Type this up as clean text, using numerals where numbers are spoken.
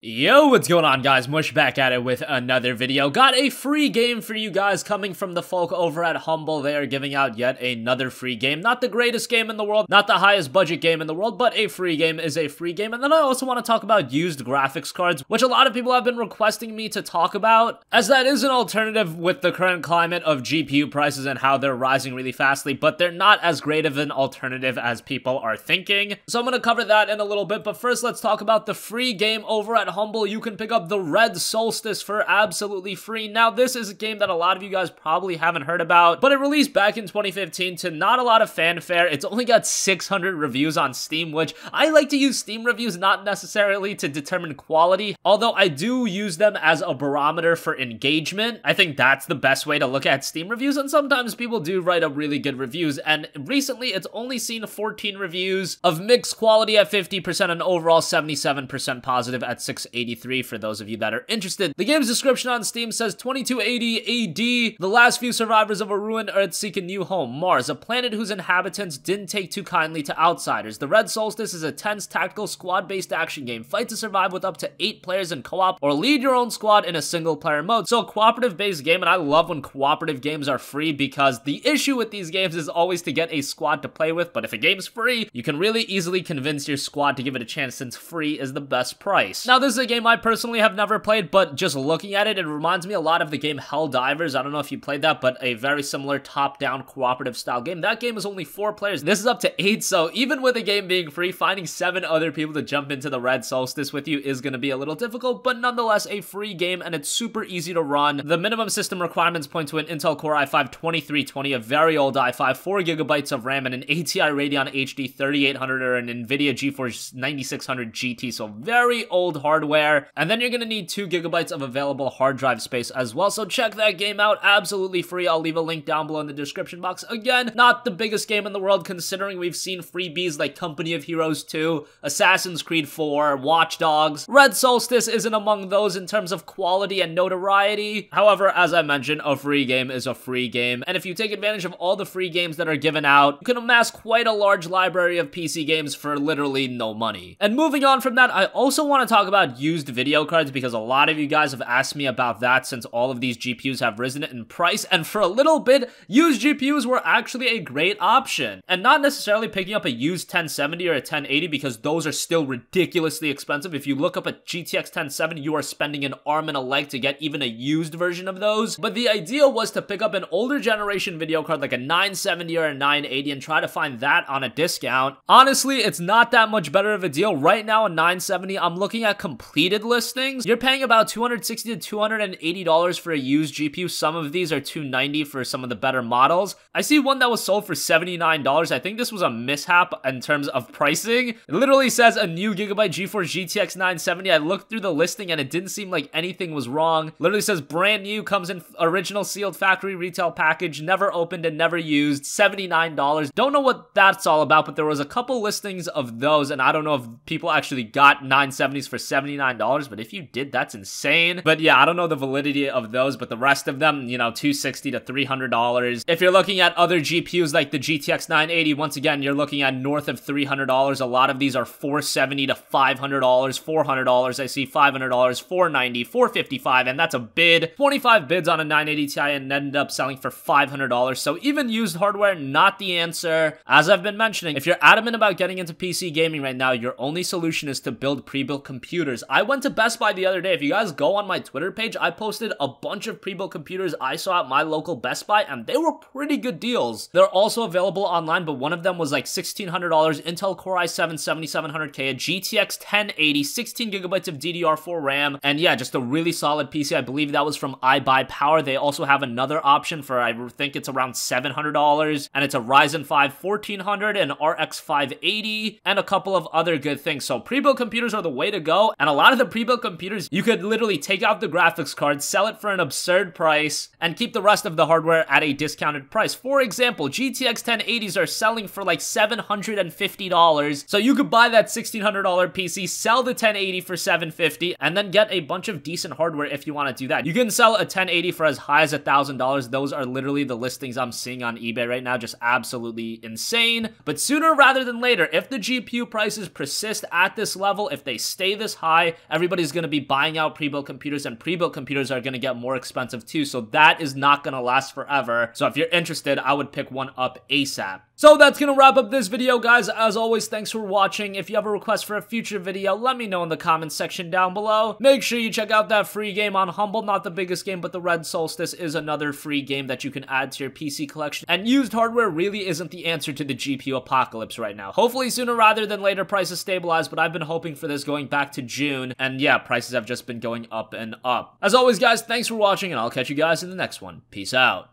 Yo, what's going on, guys? Mush back at it with another video. Got a free game for you guys coming from the folk over at Humble. They are giving out yet another free game. Not the greatest game in the world, not the highest budget game in the world, but a free game is a free game. And then I also want to talk about used graphics cards, which a lot of people have been requesting me to talk about, as that is an alternative with the current climate of GPU prices and how they're rising really fastly, but they're not as great of an alternative as people are thinking. So I'm going to cover that in a little bit, but first let's talk about the free game over at Humble. You can pick up the Red Solstice for absolutely free. Now, this is a game that a lot of you guys probably haven't heard about, but it released back in 2015 to not a lot of fanfare. It's only got 600 reviews on Steam, which I like to use Steam reviews not necessarily to determine quality, although I do use them as a barometer for engagement. I think that's the best way to look at Steam reviews, and sometimes people do write up really good reviews, and recently it's only seen 14 reviews of mixed quality at 50% and overall 77% positive at 683 for those of you that are interested. The game's description on Steam says 2280 AD, the last few survivors of a ruined Earth seek a new home, Mars, a planet whose inhabitants didn't take too kindly to outsiders. The Red Solstice is a tense tactical squad-based action game. Fight to survive with up to 8 players in co-op or lead your own squad in a single-player mode. So a cooperative-based game, and I love when cooperative games are free because the issue with these games is always to get a squad to play with, but if a game's free, you can really easily convince your squad to give it a chance since free is the best price. Now, this is a game I personally have never played, but just looking at it, it reminds me a lot of the game Helldivers. I don't know if you played that, but a very similar top-down cooperative style game. That game is only 4 players. This is up to 8, so even with a game being free, finding 7 other people to jump into the Red Solstice with you is going to be a little difficult, but nonetheless a free game, and it's super easy to run. The minimum system requirements point to an Intel Core i5-2320, a very old i5, 4GB of RAM, and an ATI Radeon HD 3800 or an NVIDIA GeForce 9600 GT, so very old hardware. And then you're going to need 2GB of available hard drive space as well, so check that game out, absolutely free. I'll leave a link down below in the description box. Again, not the biggest game in the world considering we've seen freebies like Company of Heroes 2, Assassin's Creed 4, Watch Dogs. Red Solstice isn't among those in terms of quality and notoriety. However, as I mentioned, a free game is a free game, and if you take advantage of all the free games that are given out, you can amass quite a large library of PC games for literally no money. And moving on from that, I also want to talk about used video cards because a lot of you guys have asked me about that since all of these GPUs have risen in price, and for a little bit, used GPUs were actually a great option. And not necessarily picking up a used 1070 or a 1080 because those are still ridiculously expensive. If you look up a GTX 1070, you are spending an arm and a leg to get even a used version of those. But the idea was to pick up an older generation video card like a 970 or a 980 and try to find that on a discount. Honestly, it's not that much better of a deal. Right now, a 970, I'm looking at completed listings. You're paying about $260 to $280 for a used GPU. Some of these are $290 for some of the better models. I see one that was sold for $79. I think this was a mishap in terms of pricing. It literally says a new Gigabyte GeForce GTX 970. I looked through the listing and it didn't seem like anything was wrong. Literally says brand new, comes in original sealed factory retail package, never opened and never used, $79. Don't know what that's all about, but there was a couple listings of those, and I don't know if people actually got 970s for $79, but if you did, that's insane. But yeah, I don't know the validity of those, but the rest of them, you know, $260 to $300. If you're looking at other GPUs like the GTX 980, once again, you're looking at north of $300. A lot of these are $470 to $500, $400. I see $500, $490, $455, and that's a bid. 25 bids on a 980 Ti and ended up selling for $500. So even used hardware, not the answer. As I've been mentioning, if you're adamant about getting into PC gaming right now, your only solution is to build pre-built computers. I went to Best Buy the other day. If you guys go on my Twitter page, I posted a bunch of pre-built computers I saw at my local Best Buy, and they were pretty good deals. They're also available online, but one of them was like $1,600, Intel Core i7-7700K, a GTX 1080, 16GB of DDR4 RAM, and yeah, just a really solid PC. I believe that was from iBuyPower. They also have another option for, I think it's around $700, and it's a Ryzen 5 1400, an RX 580, and a couple of other good things. So pre-built computers are the way to go, and a lot of the pre-built computers, you could literally take out the graphics card, sell it for an absurd price, and keep the rest of the hardware at a discounted price. For example, GTX 1080s are selling for like $750, so you could buy that $1,600 PC, sell the 1080 for $750, and then get a bunch of decent hardware if you want to do that. You can sell a 1080 for as high as $1,000. Those are literally the listings I'm seeing on eBay right now, just absolutely insane. But sooner rather than later, if the GPU prices persist at this level, if they stay this high, high, everybody's going to be buying out pre-built computers, and pre-built computers are going to get more expensive too, so that is not going to last forever. So if you're interested, I would pick one up ASAP. So that's gonna wrap up this video, guys. As always, thanks for watching. If you have a request for a future video, let me know in the comments section down below. Make sure you check out that free game on Humble. Not the biggest game, but the Red Solstice is another free game that you can add to your PC collection. And used hardware really isn't the answer to the GPU apocalypse right now. Hopefully sooner rather than later prices stabilize, but I've been hoping for this going back to June. And yeah, prices have just been going up and up. As always, guys, thanks for watching, and I'll catch you guys in the next one. Peace out.